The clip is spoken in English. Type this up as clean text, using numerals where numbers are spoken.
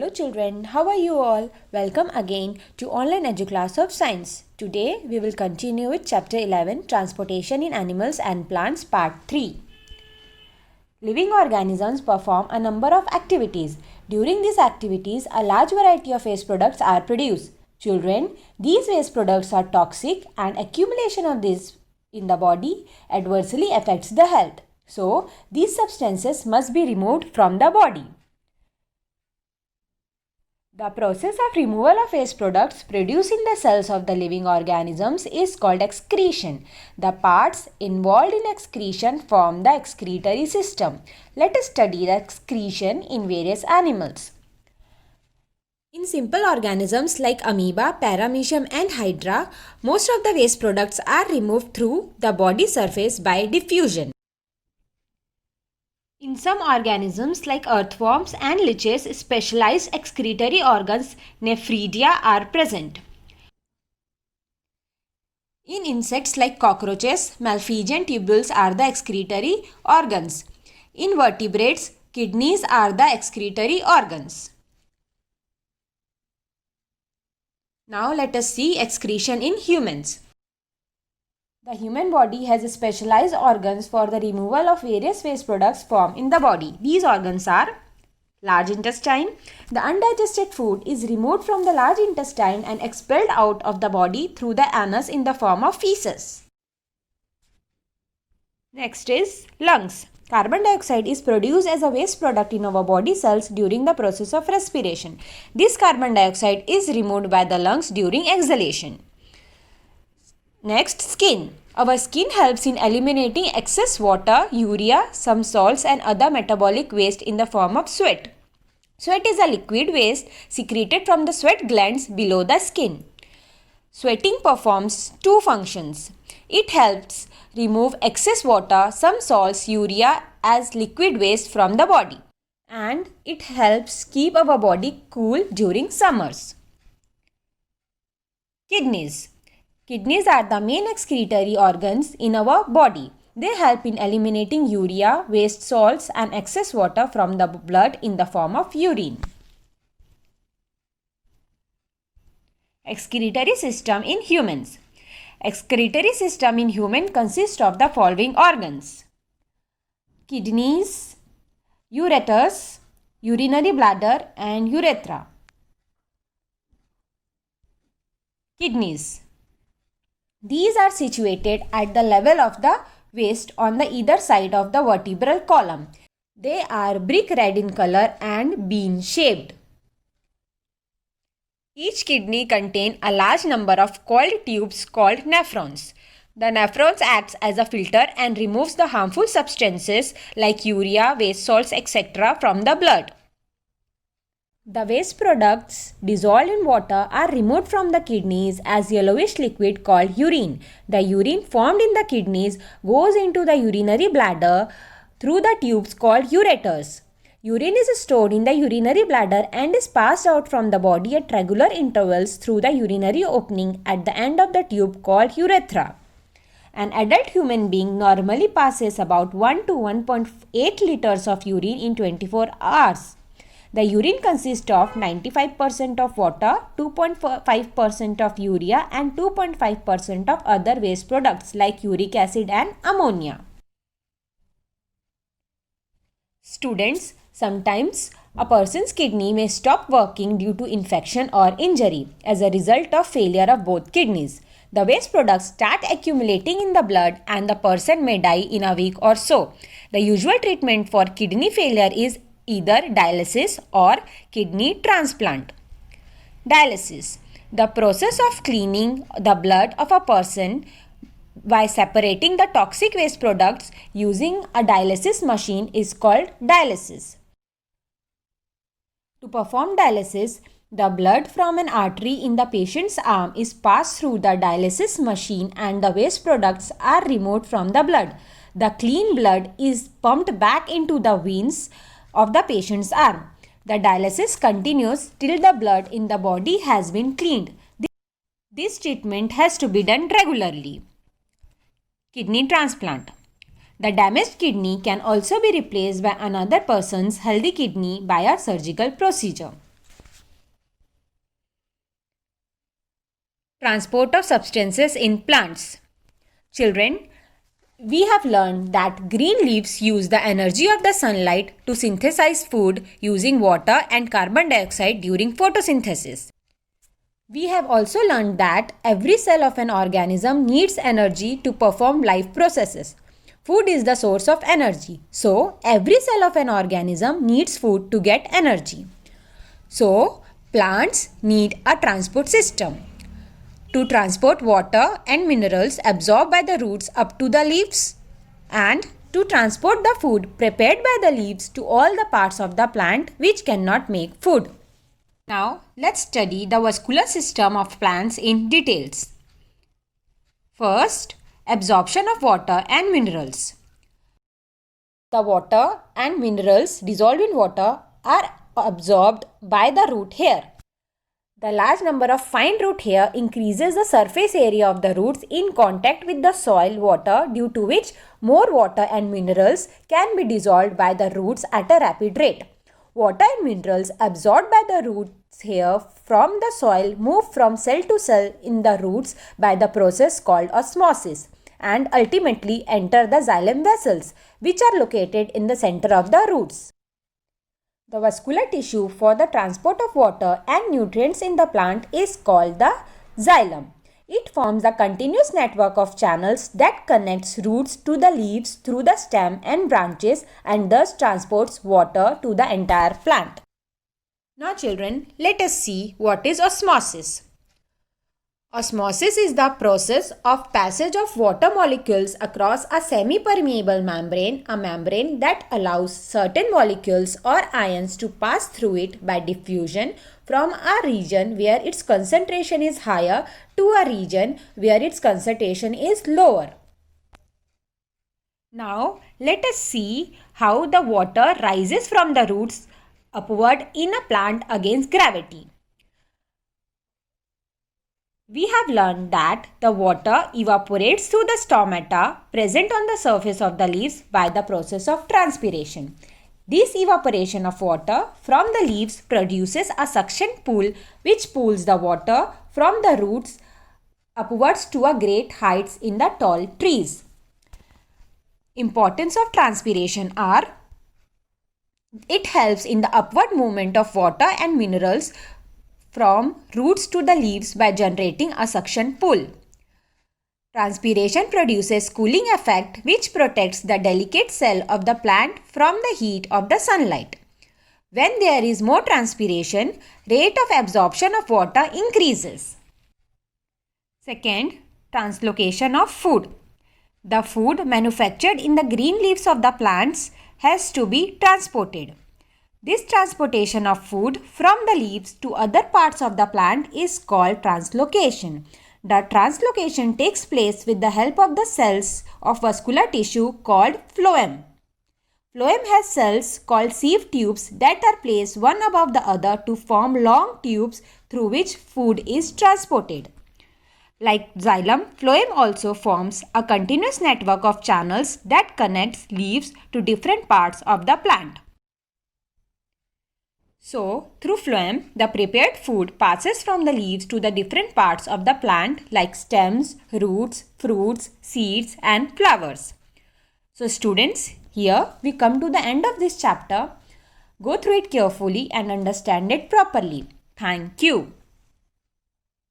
Hello children, how are you all? Welcome again to Online Educlass of Science. Today we will continue with Chapter 11, Transportation in Animals and Plants, Part 3. Living organisms perform a number of activities. During these activities, a large variety of waste products are produced. Children, these waste products are toxic and accumulation of these in the body adversely affects the health. So, these substances must be removed from the body. The process of removal of waste products produced in the cells of the living organisms is called excretion. The parts involved in excretion form the excretory system. Let us study the excretion in various animals. In simple organisms like amoeba, paramecium and hydra, most of the waste products are removed through the body surface by diffusion. In some organisms like earthworms and leeches, specialized excretory organs, nephridia, are present. In insects like cockroaches, malphizian tubules are the excretory organs. In vertebrates, kidneys are the excretory organs. Now let us see excretion in humans. The human body has specialized organs for the removal of various waste products formed in the body. These organs are large intestine. The undigested food is removed from the large intestine and expelled out of the body through the anus in the form of feces. Next is lungs. Carbon dioxide is produced as a waste product in our body cells during the process of respiration. This carbon dioxide is removed by the lungs during exhalation. Next, skin. Our skin helps in eliminating excess water, urea, some salts and other metabolic waste in the form of sweat. Sweat is a liquid waste secreted from the sweat glands below the skin. Sweating performs two functions. It helps remove excess water, some salts, urea as liquid waste from the body. And it helps keep our body cool during summers. Kidneys. Kidneys are the main excretory organs in our body. They help in eliminating urea, waste salts and excess water from the blood in the form of urine. Excretory system in humans. Excretory system in human consists of the following organs: kidneys, ureters, urinary bladder and urethra. Kidneys. These are situated at the level of the waist on the either side of the vertebral column. They are brick red in color and bean shaped. Each kidney contains a large number of coiled tubes called nephrons. The nephrons acts as a filter and removes the harmful substances like urea, waste salts, etc. from the blood. The waste products dissolved in water are removed from the kidneys as yellowish liquid called urine. The urine formed in the kidneys goes into the urinary bladder through the tubes called ureters. Urine is stored in the urinary bladder and is passed out from the body at regular intervals through the urinary opening at the end of the tube called urethra. An adult human being normally passes about 1 to 1.8 liters of urine in 24 hours. The urine consists of 95% of water, 2.5% of urea and 2.5% of other waste products like uric acid and ammonia. Students, sometimes a person's kidney may stop working due to infection or injury as a result of failure of both kidneys. The waste products start accumulating in the blood and the person may die in a week or so. The usual treatment for kidney failure is either dialysis or kidney transplant. Dialysis. The process of cleaning the blood of a person by separating the toxic waste products using a dialysis machine is called dialysis. To perform dialysis, the blood from an artery in the patient's arm is passed through the dialysis machine and the waste products are removed from the blood. The clean blood is pumped back into the veins of the patient's arm. The dialysis continues till the blood in the body has been cleaned. This treatment has to be done regularly. Kidney transplant. The damaged kidney can also be replaced by another person's healthy kidney by a surgical procedure. Transport of substances in plants. Children, we have learned that green leaves use the energy of the sunlight to synthesize food using water and carbon dioxide during photosynthesis. We have also learned that every cell of an organism needs energy to perform life processes. Food is the source of energy. So, every cell of an organism needs food to get energy. So, plants need a transport system to transport water and minerals absorbed by the roots up to the leaves and to transport the food prepared by the leaves to all the parts of the plant which cannot make food. Now, let's study the vascular system of plants in details. First, absorption of water and minerals. The water and minerals dissolved in water are absorbed by the root hair. The large number of fine root hair increases the surface area of the roots in contact with the soil water, due to which more water and minerals can be dissolved by the roots at a rapid rate. Water and minerals absorbed by the roots hair from the soil move from cell to cell in the roots by the process called osmosis and ultimately enter the xylem vessels, which are located in the center of the roots. The vascular tissue for the transport of water and nutrients in the plant is called the xylem. It forms a continuous network of channels that connects roots to the leaves through the stem and branches and thus transports water to the entire plant. Now children, let us see what is osmosis. Osmosis is the process of passage of water molecules across a semi-permeable membrane, a membrane that allows certain molecules or ions to pass through it by diffusion from a region where its concentration is higher to a region where its concentration is lower. Now, let us see how the water rises from the roots upward in a plant against gravity. We have learned that the water evaporates through the stomata present on the surface of the leaves by the process of transpiration. This evaporation of water from the leaves produces a suction pool which pulls the water from the roots upwards to a great heights in the tall trees. Importance of transpiration are: it helps in the upward movement of water and minerals from roots to the leaves by generating a suction pull. Transpiration produces cooling effect which protects the delicate cell of the plant from the heat of the sunlight. When there is more transpiration, rate of absorption of water increases. Second, translocation of food. The food manufactured in the green leaves of the plants has to be transported. This transportation of food from the leaves to other parts of the plant is called translocation. The translocation takes place with the help of the cells of vascular tissue called phloem. Phloem has cells called sieve tubes that are placed one above the other to form long tubes through which food is transported. Like xylem, phloem also forms a continuous network of channels that connects leaves to different parts of the plant. So, through phloem, the prepared food passes from the leaves to the different parts of the plant like stems, roots, fruits, seeds and flowers. So students, here we come to the end of this chapter. Go through it carefully and understand it properly. Thank you.